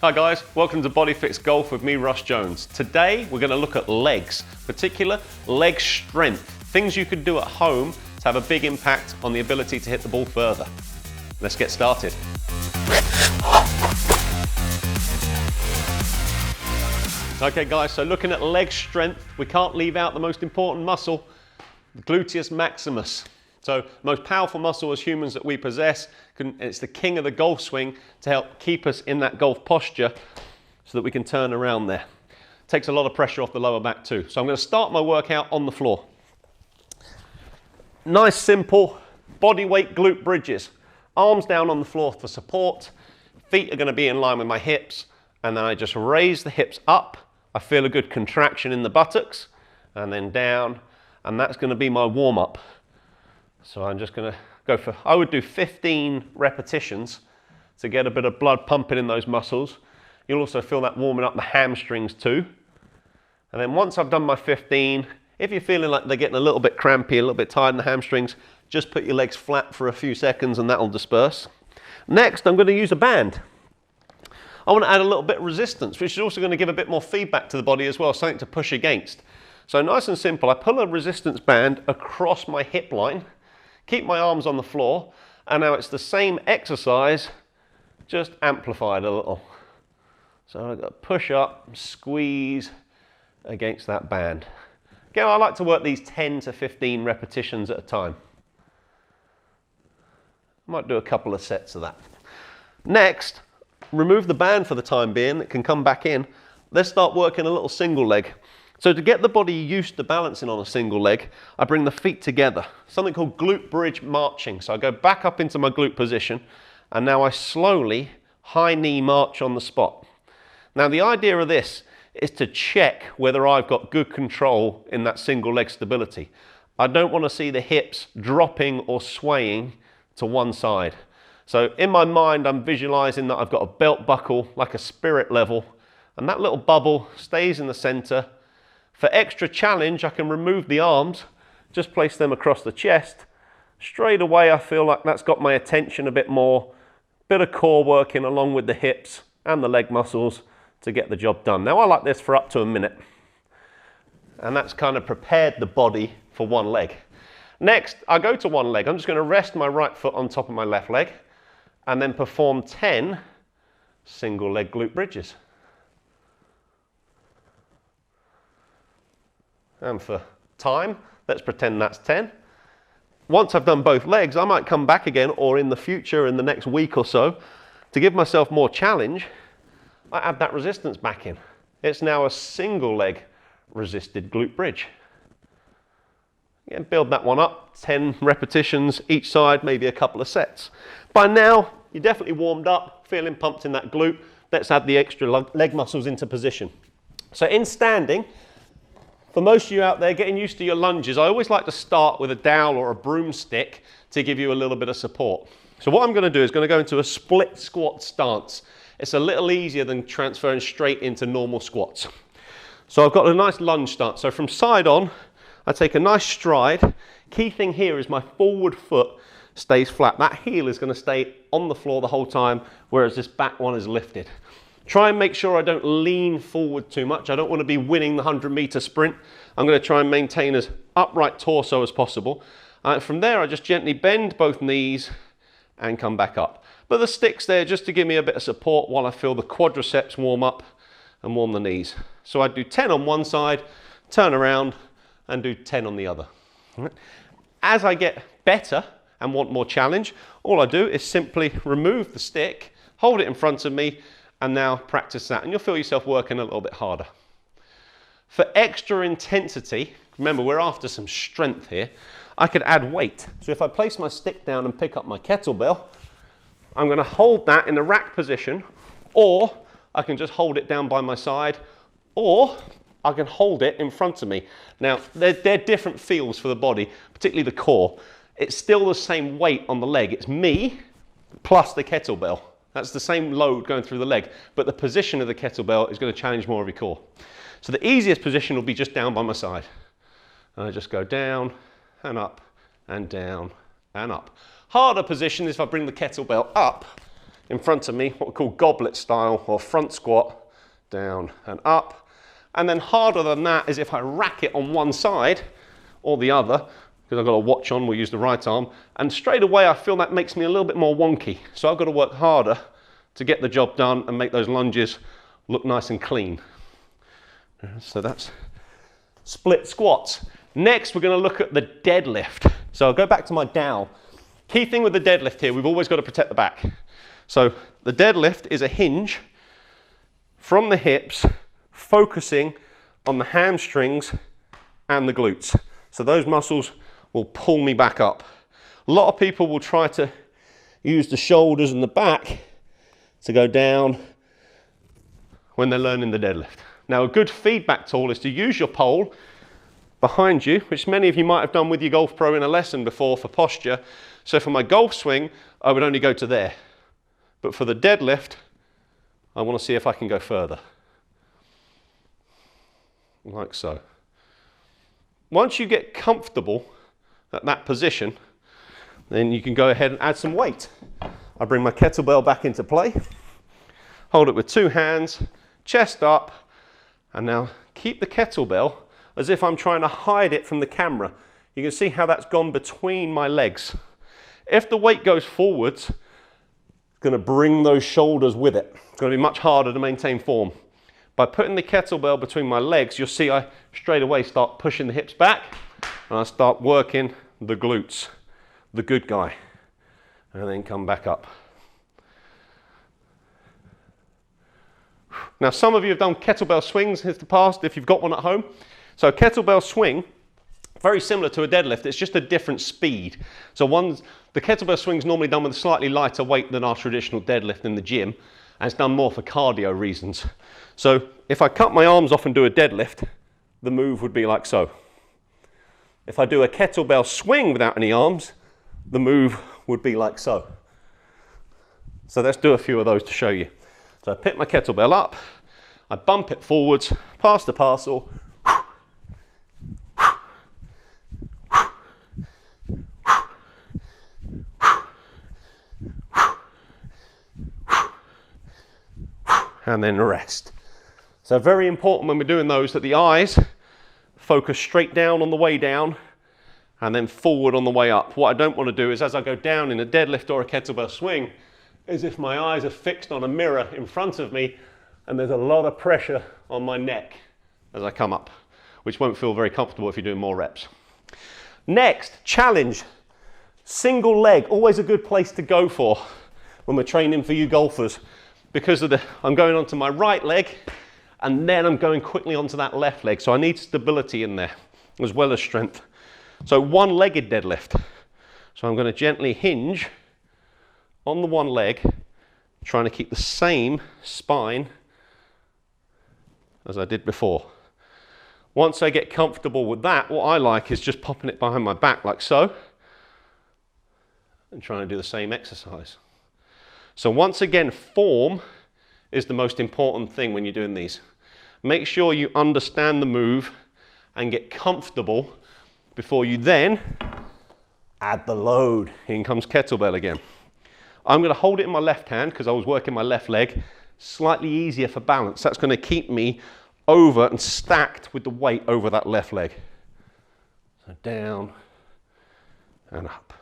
Hi guys, welcome to Body Fix Golf with me, Russ Jones. Today we're going to look at legs, particular leg strength, things you could do at home to have a big impact on the ability to hit the ball further. Let's get started. Okay guys, so looking at leg strength, we can't leave out the most important muscle, the gluteus maximus. So most powerful muscle as humans that we possess, it's the king of the golf swing to help keep us in that golf posture so that we can turn around there. Takes a lot of pressure off the lower back too. So I'm going to start my workout on the floor. Nice simple body weight glute bridges. Arms down on the floor for support. Feet are going to be in line with my hips, and then I just raise the hips up. I feel a good contraction in the buttocks and then down, and that's going to be my warm-up. So I'm just going to go for, I would do 15 repetitions to get a bit of blood pumping in those muscles. You'll also feel that warming up the hamstrings too. And then once I've done my 15, if you're feeling like they're getting a little bit crampy, a little bit tired in the hamstrings, just put your legs flat for a few seconds and that'll disperse. Next, I'm going to use a band. I want to add a little bit of resistance, which is also going to give a bit more feedback to the body as well, something to push against. So nice and simple, I pull a resistance band across my hip line, keep my arms on the floor, and now it's the same exercise, just amplified a little. So I've got to push up, squeeze against that band. Again, I like to work these 10 to 15 repetitions at a time. I might do a couple of sets of that. Next, remove the band for the time being, it can come back in. Let's start working a little single leg. So to get the body used to balancing on a single leg, I bring the feet together, something called glute bridge marching. So I go back up into my glute position, and now I slowly high knee march on the spot. Now the idea of this is to check whether I've got good control in that single leg stability. I don't want to see the hips dropping or swaying to one side. So in my mind, I'm visualizing that I've got a belt buckle, like a spirit level, and that little bubble stays in the center. For extra challenge, I can remove the arms, just place them across the chest. Straight away, I feel like that's got my attention a bit more. Bit of core working along with the hips and the leg muscles to get the job done. Now, I like this for up to a minute. And that's kind of prepared the body for one leg. Next, I go to one leg. I'm just going to rest my right foot on top of my left leg and then perform 10 single leg glute bridges. And for time, let's pretend that's 10. Once I've done both legs, I might come back again, or in the future, in the next week or so, to give myself more challenge, I add that resistance back in. It's now a single leg resisted glute bridge. Again, build that one up, 10 repetitions each side, maybe a couple of sets. By now, you're definitely warmed up, feeling pumped in that glute. Let's add the extra leg muscles into position. So in standing, for most of you out there getting used to your lunges, I always like to start with a dowel or a broomstick to give you a little bit of support. So what I'm going to do is going to go into a split squat stance. It's a little easier than transferring straight into normal squats. So I've got a nice lunge stance. So from side on, I take a nice stride. Key thing here is my forward foot stays flat. That heel is going to stay on the floor the whole time, whereas this back one is lifted. Try and make sure I don't lean forward too much. I don't want to be winning the 100-meter sprint. I'm going to try and maintain as upright torso as possible. From there, I just gently bend both knees and come back up. But the stick's there just to give me a bit of support while I feel the quadriceps warm up and warm the knees. So I do 10 on one side, turn around and do 10 on the other. As I get better and want more challenge, all I do is simply remove the stick, hold it in front of me, and now practice that, and you'll feel yourself working a little bit harder. For extra intensity, remember we're after some strength here, I could add weight. So if I place my stick down and pick up my kettlebell, I'm going to hold that in the rack position, or I can just hold it down by my side, or I can hold it in front of me. Now, they're different feels for the body, particularly the core. It's still the same weight on the leg. It's me plus the kettlebell. That's the same load going through the leg, but the position of the kettlebell is going to challenge more of your core. So the easiest position will be just down by my side. And I just go down and up and down and up. Harder position is if I bring the kettlebell up in front of me, what we call goblet style or front squat, down and up. And then harder than that is if I rack it on one side or the other, because I've got a watch on, we'll use the right arm, and straight away I feel that makes me a little bit more wonky. So I've got to work harder to get the job done and make those lunges look nice and clean. So that's split squats. Next, we're going to look at the deadlift. So I'll go back to my dowel. Key thing with the deadlift here, we've always got to protect the back. So the deadlift is a hinge from the hips, focusing on the hamstrings and the glutes. So those muscles will pull me back up. A lot of people will try to use the shoulders and the back to go down when they're learning the deadlift. Now, a good feedback tool is to use your pole behind you, which many of you might have done with your golf pro in a lesson before for posture. So for my golf swing, I would only go to there. But for the deadlift, I want to see if I can go further. Like so. Once you get comfortable at that position, then you can go ahead and add some weight. I bring my kettlebell back into play, hold it with two hands, chest up, and now keep the kettlebell as if I'm trying to hide it from the camera. You can see how that's gone between my legs. If the weight goes forwards, it's going to bring those shoulders with it. It's going to be much harder to maintain form. By putting the kettlebell between my legs, you'll see I straight away start pushing the hips back and I start working the glutes, the good guy, and then come back up. Now, some of you have done kettlebell swings in the past if you've got one at home. So a kettlebell swing, very similar to a deadlift, it's just a different speed. So the kettlebell swing is normally done with a slightly lighter weight than our traditional deadlift in the gym, and it's done more for cardio reasons. So if I cut my arms off and do a deadlift, the move would be like so. If I do a kettlebell swing without any arms, the move would be like so. So let's do a few of those to show you. So I pick my kettlebell up, I bump it forwards, past the parcel, and then rest. So very important when we're doing those that the eyes focus straight down on the way down and then forward on the way up. What I don't want to do is as I go down in a deadlift or a kettlebell swing, is if my eyes are fixed on a mirror in front of me and there's a lot of pressure on my neck as I come up, which won't feel very comfortable if you're doing more reps. Next, challenge. Single leg, always a good place to go for when we're training for you golfers, because I'm going onto my right leg and then I'm going quickly onto that left leg. So I need stability in there as well as strength. So one-legged deadlift. So I'm going to gently hinge on the one leg, trying to keep the same spine as I did before. Once I get comfortable with that, what I like is just popping it behind my back like so and trying to do the same exercise. So once again, form is the most important thing when you're doing these. Make sure you understand the move and get comfortable before you then add the load. In comes kettlebell again. I'm going to hold it in my left hand because I was working my left leg. Slightly easier for balance. That's going to keep me over and stacked with the weight over that left leg. So down and up.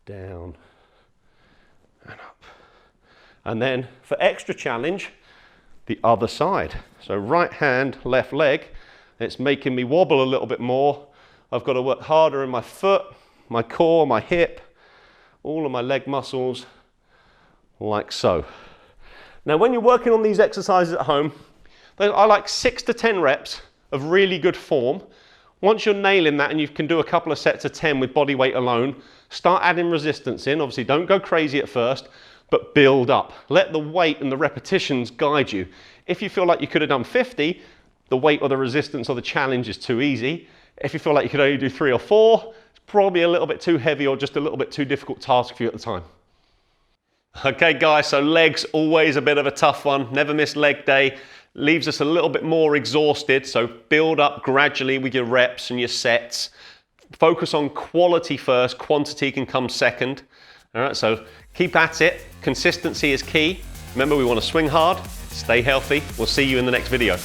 Down and up. And then for extra challenge, the other side. So right hand, left leg. It's making me wobble a little bit more. I've got to work harder in my foot, my core, my hip, all of my leg muscles, like so. Now when you're working on these exercises at home, I like 6 to 10 reps of really good form. Once you're nailing that and you can do a couple of sets of 10 with body weight alone, start adding resistance in. Obviously don't go crazy at first, but build up. Let the weight and the repetitions guide you. If you feel like you could have done 50, the weight or the resistance or the challenge is too easy. If you feel like you could only do 3 or 4, it's probably a little bit too heavy or just a little bit too difficult task for you at the time. Okay guys, so legs, always a bit of a tough one. Never miss leg day. Leaves us a little bit more exhausted, so build up gradually with your reps and your sets. Focus on quality first, quantity can come second. All right, so Keep at it. Consistency is key. Remember, we want to swing hard, stay healthy. We'll see you in the next video.